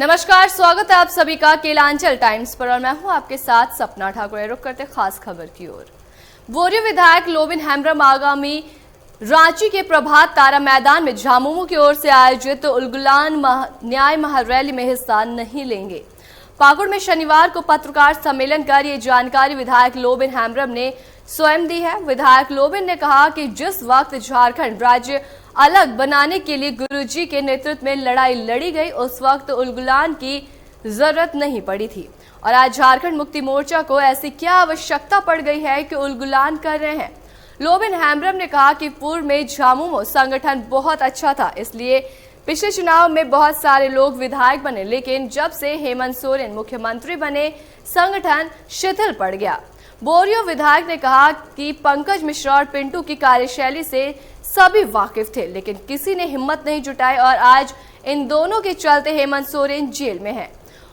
नमस्कार, स्वागत है आप सभी का केलांचल टाइम्स पर और मैं हूं आपके साथ सपना ठाकुर। रुक करते खास खबर की ओर। बोरियो विधायक लोबिन हेम्ब्रम आगामी रांची के प्रभात तारा मैदान में झामुमो की ओर से आयोजित उलगुलान न्याय महारैली में हिस्सा नहीं लेंगे। पाकुड़ में शनिवार को पत्रकार सम्मेलन कर ये जानकारी विधायक लोबिन हेम्ब्रम ने स्वयं दी है। विधायक लोबिन ने कहा कि जिस वक्त झारखंड राज्य अलग बनाने के लिए गुरुजी के नेतृत्व में लड़ाई लड़ी गई, उस वक्त उलगुलान की जरूरत नहीं पड़ी थी और आज झारखंड मुक्ति मोर्चा को ऐसी क्या आवश्यकता पड़ गई है कि उलगुलान कर रहे हैं। लोबिन हेम्ब्रम ने कहा कि पूर्व में झामुमो संगठन बहुत अच्छा था, इसलिए पिछले चुनाव में बहुत सारे लोग विधायक बने, लेकिन जब से हेमंत सोरेन मुख्यमंत्री बने संगठन शिथिल पड़ गया। बोरियो विधायक ने कहा कि पंकज मिश्रा और पिंटू की कार्यशैली से सभी वाकिफ थे, लेकिन किसी ने हिम्मत नहीं जुटाई और आज इन दोनों के चलते हेमंत सोरेन जेल में हैं।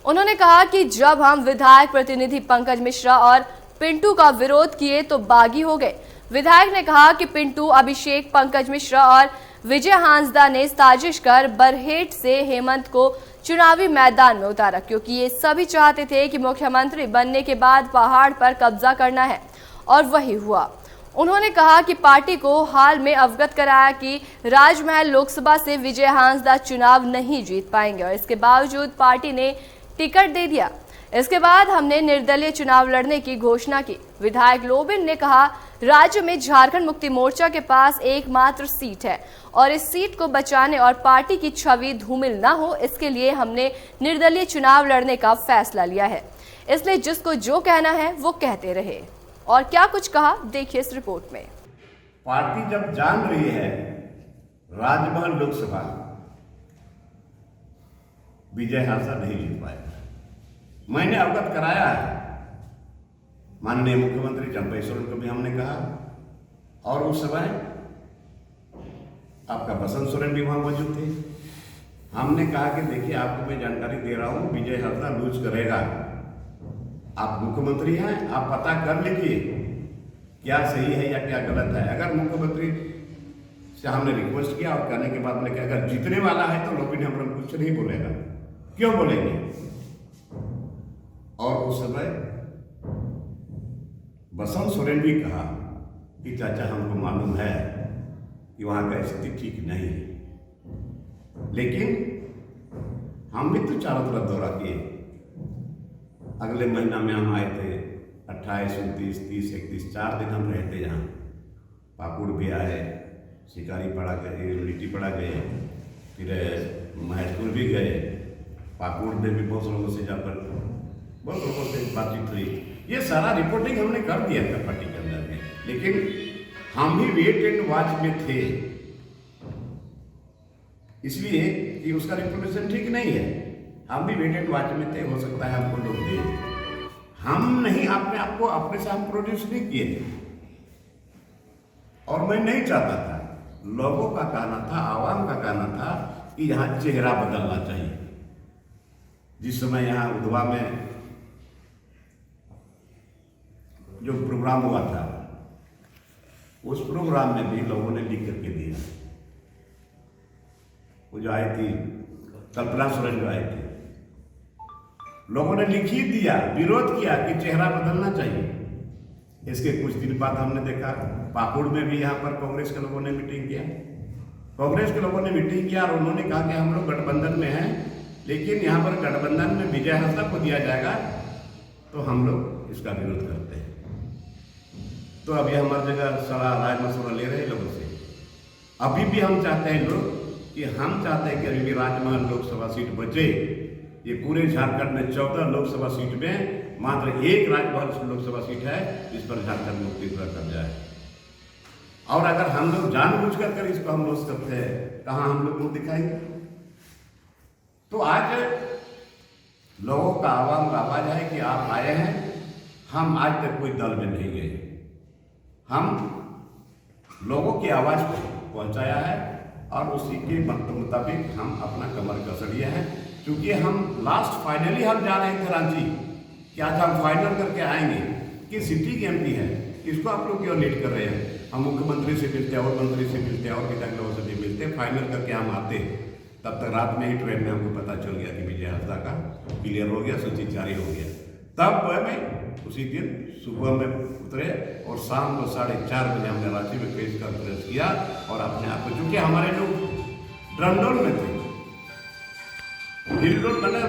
उन्होंने कहा कि जब हम विधायक प्रतिनिधि पंकज मिश्रा और पिंटू का विरोध किए तो बागी हो गए। विधायक ने कहा कि पिंटू, अभिषेक, पंकज मिश्रा और विजय हांसदा ने साजिश कर बरहेट से हेमंत को चुनावी मैदान में उतारा, क्योंकि ये सभी चाहते थे कि मुख्यमंत्री बनने के बाद पहाड़ पर कब्जा करना है और वही हुआ। उन्होंने कहा कि पार्टी को हाल में अवगत कराया कि राजमहल लोकसभा से विजय हांसदा चुनाव नहीं जीत पाएंगे और इसके बावजूद पार्टी ने टिकट दे दिया। इसके बाद हमने निर्दलीय चुनाव लड़ने की घोषणा की। विधायक लोबिन ने कहा, राज्य में झारखंड मुक्ति मोर्चा के पास एकमात्र सीट है और इस सीट को बचाने और पार्टी की छवि धूमिल न हो, इसके लिए हमने निर्दलीय चुनाव लड़ने का फैसला लिया है। इसलिए जिसको जो कहना है वो कहते रहे। और क्या कुछ कहा, देखिए इस रिपोर्ट में। पार्टी जब जान रही है राजमहल लोकसभा विजय हांसदा नहीं जीत पाएगा, मैंने अवगत कराया है। माननीय मुख्यमंत्री चंपई सोरेन को भी हमने कहा और उस समय आपका बसंत सोरेन भी वहां मौजूद थे। हमने कहा कि देखिए, आपको मैं जानकारी दे रहा हूं, विजय हांसदा लूज करेगा। आप मुख्यमंत्री हैं, आप पता कर लीजिए क्या सही है या क्या गलत है। अगर मुख्यमंत्री से हमने रिक्वेस्ट किया और कहने के बाद हमने कहा अगर जीतने वाला है तो लोबिन हेम्ब्रम कुछ नहीं बोलेगा, क्यों बोलेंगे। और उस समय बसंत सोरेन भी कहा कि चाचा, हमको मालूम है कि वहां का स्थिति ठीक नहीं है, लेकिन हम भी तो चारों तरफ दौरा किए। अगले महीना में हम आए थे, 28, 29, 30, 31 4 दिन हम रहे थे यहाँ। पाकुड़ भी आए, शिकारी पड़ा गए, लिट्टी पड़ा गए, फिर महतपुर भी गए। पाकुड़ में भी बहुत लोगों से जहाँ पर बहुत लोगों से बातचीत हुई। ये सारा रिपोर्टिंग हमने कर दिया था पार्टी के अंदर में, लेकिन हम भी वेट एंड वॉच में थे, इसलिए कि उसका रिपोर्टेशन ठीक नहीं है। हम भी वेट एंड वॉच में थे, हो सकता है हमको लोग दे। हम नहीं, अपने आप को अपने से हम प्रोड्यूस नहीं किए और मैं नहीं चाहता था। लोगों का कहना था, आवाम का कहना था कि यहाँ चेहरा बदलना चाहिए। जिस समय यहाँ उधवा में जो प्रोग्राम हुआ था, उस प्रोग्राम में भी लोगों ने लिख करके दिया। वो जो आई थी कल्पना सोरेन जो आई थी, लोगों ने लिख ही दिया, विरोध किया कि चेहरा बदलना चाहिए। इसके कुछ दिन बाद हमने देखा पाकुड़ में भी यहाँ पर कांग्रेस के लोगों ने मीटिंग किया। कांग्रेस के लोगों ने मीटिंग किया और उन्होंने कहा कि हम लोग गठबंधन में हैं, लेकिन यहाँ पर गठबंधन में विजय हांसदा को दिया जाएगा तो हम लोग इसका विरोध करते हैं। तो अभी हमारी जगह सलाह राय मशवरा ले रहे लोगों से। अभी भी हम चाहते हैं लोग कि हम चाहते हैं कि अभी भी राजमहल लोकसभा सीट बचे। ये पूरे झारखंड में 14 लोकसभा सीट में मात्र एक राजमहल लोकसभा सीट है जिस पर झारखंड मुक्ति पूरा कर जाए। और अगर हम लोग जानबूझ कर इसको हम लोग करते हैं, कहाँ हम लोग मुंह दिखाएंगे। तो आज लोगों का आवाम का आवाज है कि आप आए हैं, हम आज तक कोई दल में नहीं गए, हम लोगों की आवाज को पहुंचाया है और उसी के मुताबिक हम अपना कमर कस लिए हैं। क्योंकि हम लास्ट फाइनली हम जा रहे थे रांची कि आज हम फाइनल करके आएंगे कि सिटी की एमपी है, इसको आप लोग क्यों लेट कर रहे हैं। हम मुख्यमंत्री से मिलते हैं और मंत्री से मिलते हैं और विधायक लोगों से भी मिलते, फाइनल करके हम आते। तब तक रात में ही ट्रेन में हमको पता चल गया कि विजय हांसदा का क्लियर हो गया, सूची जारी हो गया। तब हमें उसी दिन सुबह में उतरे और शाम को 4:30 बजे हमने रांची में प्रेस कॉन्फ्रेंस किया और अपने आप को, चूंकि हमारे लोग ड्रंडोल में थे, हिलडोल मैंने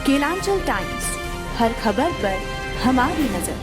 केलांचल टाइम्स, हर खबर पर हमारी नजर।